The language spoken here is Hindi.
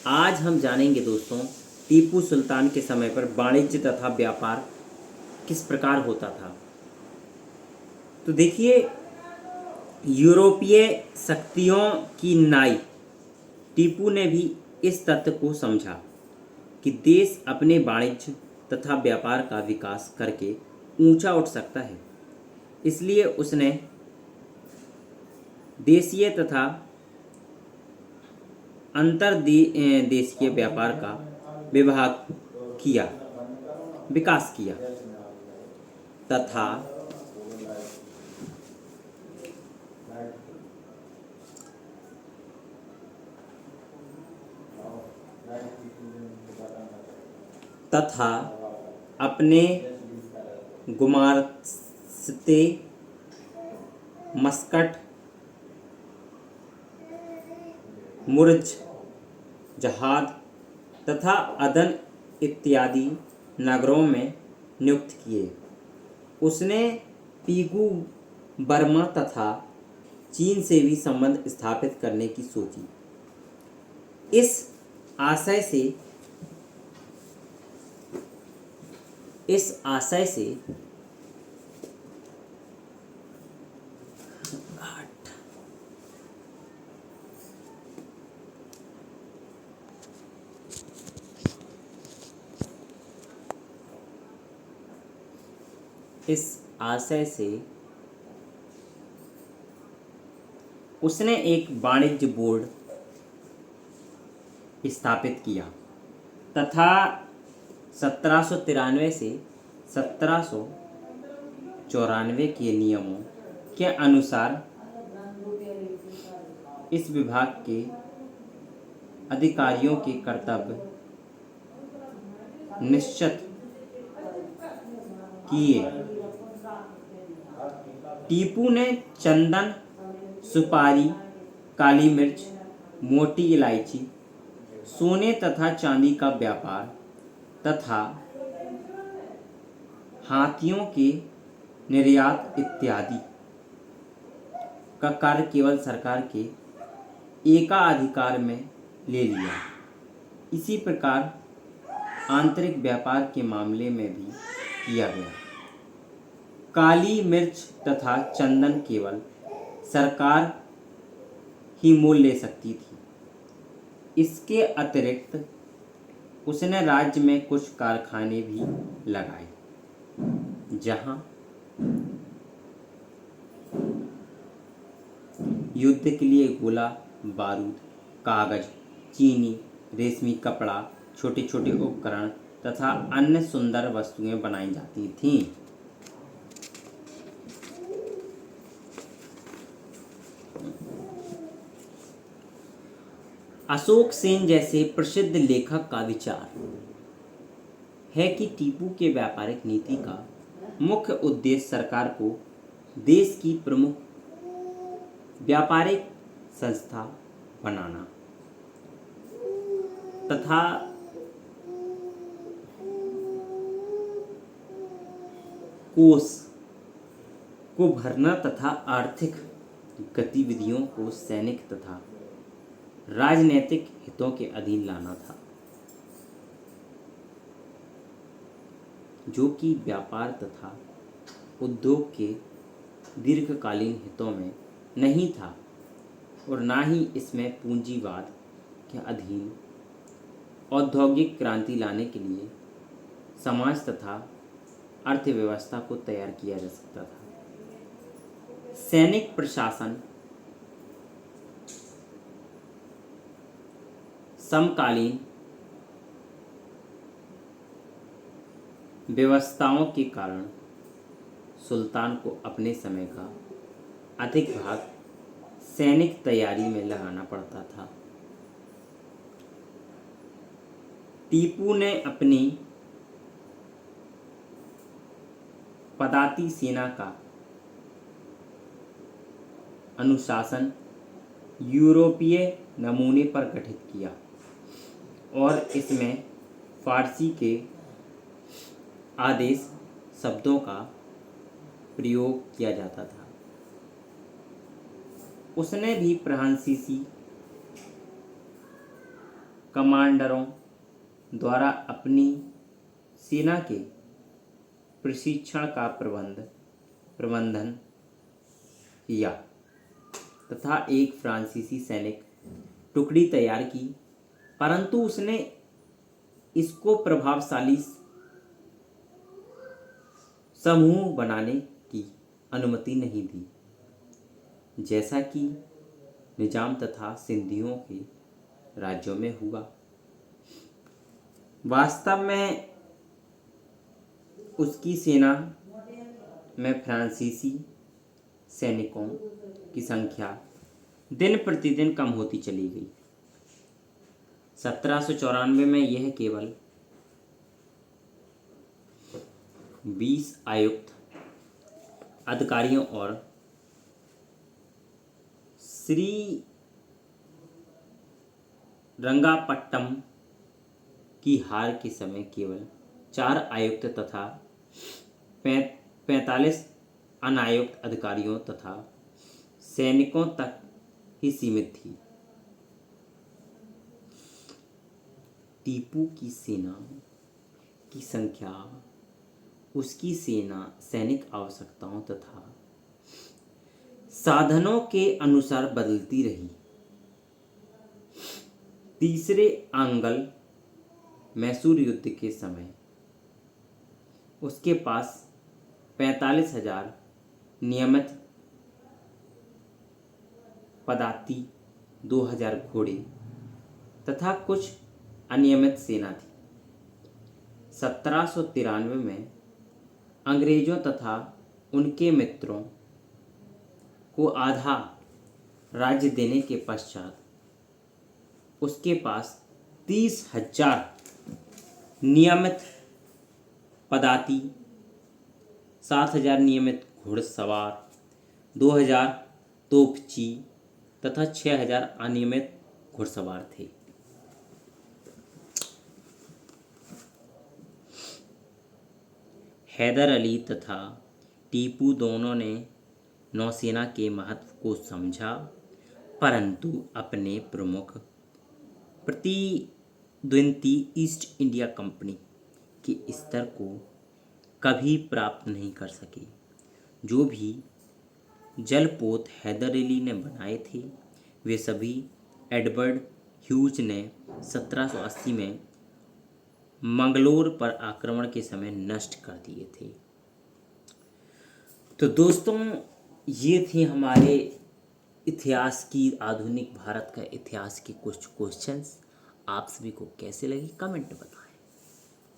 आज हम जानेंगे दोस्तों, टीपू सुल्तान के समय पर वाणिज्य तथा व्यापार किस प्रकार होता था। तो देखिए, यूरोपीय शक्तियों की नाई टीपू ने भी इस तथ्य को समझा कि देश अपने वाणिज्य तथा व्यापार का विकास करके ऊंचा उठ सकता है। इसलिए उसने देशीय तथा देशीय व्यापार का विभाग किया विकास किया तथा तथा अपने गुमास्ते, मस्कट, मुर्ज, जहाद तथा अदन इत्यादि नगरों में नियुक्त किए। उसने पीगू, बर्मा तथा चीन से भी संबंध स्थापित करने की सोची। इस आशय से उसने एक वाणिज्य बोर्ड स्थापित किया तथा 1793 से 1794 के नियमों के अनुसार इस विभाग के अधिकारियों के कर्तव्य निश्चित किए। टीपू ने चंदन, सुपारी, काली मिर्च, मोटी इलायची, सोने तथा चांदी का व्यापार तथा हाथियों के निर्यात इत्यादि का कार्य केवल सरकार के एकाधिकार में ले लिया। इसी प्रकार आंतरिक व्यापार के मामले में भी किया गया। काली मिर्च तथा चंदन केवल सरकार ही मोल ले सकती थी। इसके अतिरिक्त उसने राज्य में कुछ कारखाने भी लगाए, जहां युद्ध के लिए गोला बारूद, कागज, चीनी, रेशमी कपड़ा, छोटे छोटे उपकरण तथा अन्य सुंदर वस्तुएं बनाई जाती थीं। अशोक सेन जैसे प्रसिद्ध लेखक का विचार है कि टीपू के व्यापारिक नीति का मुख्य उद्देश्य सरकार को देश की प्रमुख व्यापारिक संस्था बनाना तथा कोष को भरना तथा आर्थिक गतिविधियों को सैनिक तथा राजनीतिक हितों के अधीन लाना था, जो कि व्यापार तथा उद्योग के दीर्घकालीन हितों में नहीं था और ना ही इसमें पूंजीवाद के अधीन औद्योगिक क्रांति लाने के लिए समाज तथा अर्थव्यवस्था को तैयार किया जा सकता था। सैनिक प्रशासन समकालीन व्यवस्थाओं के कारण सुल्तान को अपने समय का अधिक भाग सैनिक तैयारी में लगाना पड़ता था। टीपू ने अपनी पदाती सेना का अनुशासन यूरोपीय नमूने पर गठित किया और इसमें फारसी के आदेश शब्दों का प्रयोग किया जाता था। उसने भी फ्रांसीसी कमांडरों द्वारा अपनी सेना के प्रशिक्षण का प्रबंधन किया तथा एक फ्रांसीसी सैनिक टुकड़ी तैयार की, परंतु उसने इसको प्रभावशाली समूह बनाने की अनुमति नहीं दी, जैसा कि निजाम तथा सिंधियों के राज्यों में हुआ। वास्तव में उसकी सेना में फ्रांसीसी सैनिकों की संख्या दिन प्रतिदिन कम होती चली गई। 1794 में यह केवल 20 आयुक्त अधिकारियों और श्रीरंगापट्टम की हार के समय केवल 4 आयुक्त तथा 45 अनायुक्त अधिकारियों तथा सैनिकों तक ही सीमित थी। टीपू की सेना की संख्या उसकी सैनिक आवश्यकताओं तथा साधनों के अनुसार बदलती रही। तीसरे आंग्ल मैसूर युद्ध के समय उसके पास 45,000 नियमित पदाती, 2,000 घोड़े तथा कुछ अनियमित सेना थी। 1793 में अंग्रेजों तथा उनके मित्रों को आधा राज्य देने के पश्चात उसके पास 30,000 नियमित पदाती, 7,000 नियमित घुड़सवार, 2,000 तोपची तथा 6,000 अनियमित घुड़सवार थे। हैदर अली तथा टीपू दोनों ने नौसेना के महत्व को समझा, परंतु अपने प्रमुख प्रतिद्वंदी ईस्ट इंडिया कंपनी के स्तर को कभी प्राप्त नहीं कर सके। जो भी जलपोत हैदर अली ने बनाए थे वे सभी एडवर्ड ह्यूज ने 1780 में मंगलोर पर आक्रमण के समय नष्ट कर दिए थे। तो दोस्तों, ये थी हमारे इतिहास की, आधुनिक भारत का इतिहास के कुछ क्वेश्चंस। आप सभी को कैसे लगे कमेंट में बताएं।